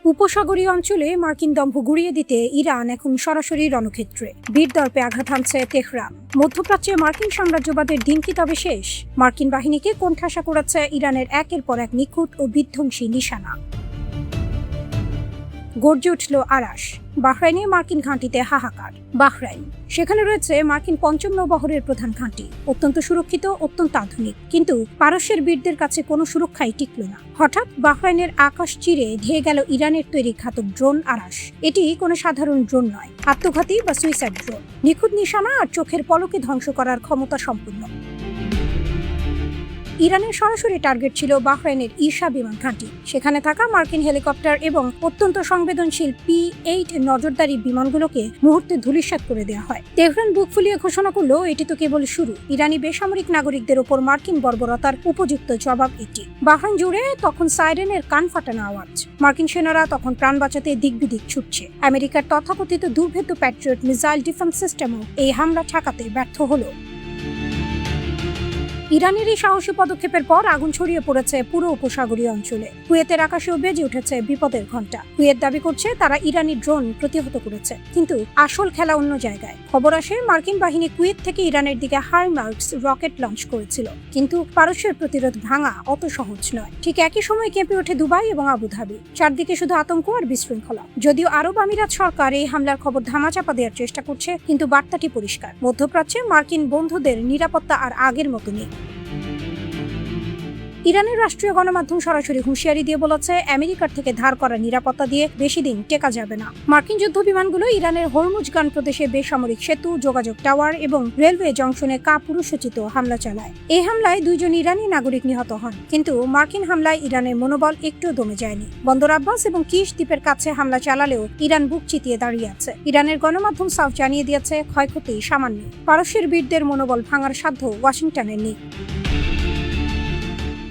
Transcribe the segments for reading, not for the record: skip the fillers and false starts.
উপসাগরীয় অঞ্চলে মার্কিন দম্ভ গুড়িয়ে দিতে ইরান এখন সরাসরি রণক্ষেত্রে। বীর দর্পে আঘাত হানছে তেহরান। মধ্যপ্রাচ্যে মার্কিন সাম্রাজ্যবাদের দিন কি তবে শেষ? মার্কিন বাহিনীকে কোণঠাসা করেছে ইরানের একের পর এক নিখুঁত ও বিধ্বংসী নিশানা। গর্জে উঠল আরাস। বাহরাইনে মার্কিন ঘাঁটিতে হাহাকার। বাহরাইন, সেখানে রয়েছে মার্কিন পঞ্চম নৌবহরের প্রধান ঘাঁটি, অত্যন্ত সুরক্ষিত, অত্যন্ত আধুনিক। কিন্তু পারস্যের বীরদের কাছে কোনো সুরক্ষাই টিকল না। হঠাৎ বাহরাইনের আকাশ চিরে ধেয়ে গেল ইরানের তৈরি ঘাতক ড্রোন আরাস। এটি কোনো সাধারণ ড্রোন নয়, আত্মঘাতী বা সুইসাইড ড্রোন। নিখুঁত নিশানা আর চোখের পলকে ধ্বংস করার ক্ষমতা সম্পন্ন। ইরানের সরাসরি টার্গেট ছিল বাহরাইনের ঈর্ষা বিমান ঘাঁটি। সেখানে থাকা মার্কিন হেলিকপ্টার এবং অত্যন্ত সংবেদনশীল P-8 নজরদারি বিমানগুলোকে মুহূর্তে ধূলিসাৎ করে দেওয়া হয়। তেহরান বুক ফুলিয়ে ঘোষণা করল, এটি তো কেবল শুরু। ইরানি বেসামরিক নাগরিকদের ওপর মার্কিন বর্বরতার উপযুক্ত জবাব এটি। বাহরাইন জুড়ে তখন সাইরেনের কান ফাটানো আওয়াজ। মার্কিন সেনারা তখন প্রাণ বাঁচাতে দিক বিদিক ছুটছে। আমেরিকার তথাকথিত দুর্ভেদ্য প্যাট্রিয়ট মিসাইল ডিফেন্স সিস্টেমও এই হামলা ঠেকাতে ব্যর্থ হলো। ইরানের এই সাহসী পদক্ষেপের পর আগুন ছড়িয়ে পড়েছে পুরো উপসাগরীয় অঞ্চলে। কুয়েতের আকাশেও বেজে উঠেছে বিপদের ঘণ্টা। কুয়েত দাবি করছে তারা ইরানি ড্রোন প্রতিহত করেছে, কিন্তু আসল খেলা অন্য জায়গায়। খবর আসে মার্কিন বাহিনী কুয়েত থেকে ইরানের দিকে হাইমার্স রকেট লঞ্চ করেছিল, কিন্তু পারস্যের প্রতিরোধ ভাঙা অত সহজ নয়। ঠিক একই সময় কেঁপে ওঠে দুবাই এবং আবুধাবি। চারদিকে শুধু আতঙ্ক আর বিশৃঙ্খলা। যদিও আরব আমিরাত সরকার এই হামলার খবর ধামাচাপা দেওয়ার চেষ্টা করছে, কিন্তু বার্তাটি পরিষ্কার: মধ্যপ্রাচ্যে মার্কিন বন্ধুদের নিরাপত্তা আর আগের মতো নেই। ইরানের রাষ্ট্রীয় গণমাধ্যম সরাসরি হুঁশিয়ারি দিয়ে বলেছে, আমেরিকার থেকে ধার করা নিরাপত্তা দিয়ে বেশি দিন টেকা যাবে না। মার্কিন যুদ্ধ বিমানগুলো ইরানের হরমুজগান প্রদেশে বেসামরিক সেতু, যোগাযোগ টাওয়ার এবং রেলওয়ে জংশনে কাপুরুষোচিত হামলা চালায়। এই হামলায় 2 জন ইরানি নাগরিক নিহত হন, কিন্তু মার্কিন হামলায় ইরানের মনোবল একটুও দমে যায়নি। বন্দর আব্বাস এবং কিশ দ্বীপের কাছে হামলা চালালেও ইরান বুক চিতিয়ে দাঁড়িয়ে আছে। ইরানের গণমাধ্যম সাফ জানিয়ে দিয়েছে, ক্ষয়ক্ষতি সামান্য। পারস্যের বীরদের মনোবল ভাঙার সাধ্য ওয়াশিংটনের নেই।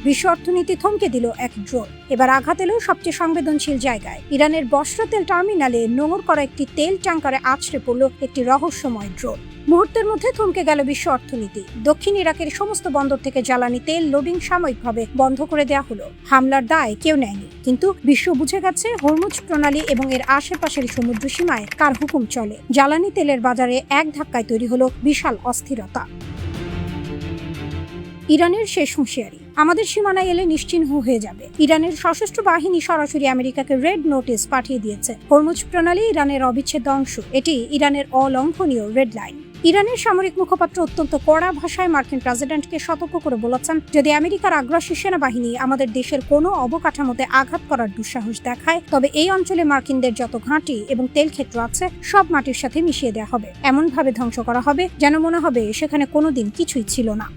বিশ্ব অর্থনীতি থমকে দিল এক ড্রোন। এবার আঘাত এলো সবচেয়ে সংবেদনশীল জায়গায়। ইরানের বসরা তেল টার্মিনালে নোঙর করা একটি তেল ট্যাঙ্কারে আছড়ে পড়ল একটি রহস্যময় ড্রোন। মুহূর্তের মধ্যে থমকে গেল বিশ্ব অর্থনীতি। দক্ষিণ ইরাকের সমস্ত বন্দর থেকে জ্বালানি তেল লোডিং সাময়িকভাবে বন্ধ করে দেওয়া হলো। হামলার দায় কেউ নেয়নি, কিন্তু বিশ্ব বুঝে গেছে হরমুজ প্রণালী এবং এর আশেপাশের সমুদ্র সীমায় কার হুকুম চলে। জ্বালানি তেলের বাজারে এক ধাক্কায় তৈরি হলো বিশাল অস্থিরতা। ইরানের শেষ হুঁশিয়ারি: আমাদের সীমানায় এলে নিশ্চিহ্ন হয়ে যাবে। ইরানের সশস্ত্র বাহিনী সরাসরি আমেরিকাকে রেড নোটিস পাঠিয়ে দিয়েছে। হরমুজ প্রণালী ইরানের অবিচ্ছেদ্য অংশ। এটি ইরানের অলঙ্ঘনীয় রেড লাইন। ইরানের সামরিক মুখপাত্র অত্যন্ত কড়া ভাষায় মার্কিন প্রেসিডেন্টকে সতর্ক করে বলেছেন, যদি আমেরিকার আগ্রাসী সেনাবাহিনী আমাদের দেশের কোনো অবকাঠামোতে আঘাত করার দুঃসাহস দেখায়, তবে এই অঞ্চলে মার্কিনদের যত ঘাঁটি এবং তেল ক্ষেত্র আছে সব মাটির সাথে মিশিয়ে দেওয়া হবে। এমনভাবে ধ্বংস করা হবে যেন মনে হবে সেখানে কোনোদিন কিছুই ছিল না।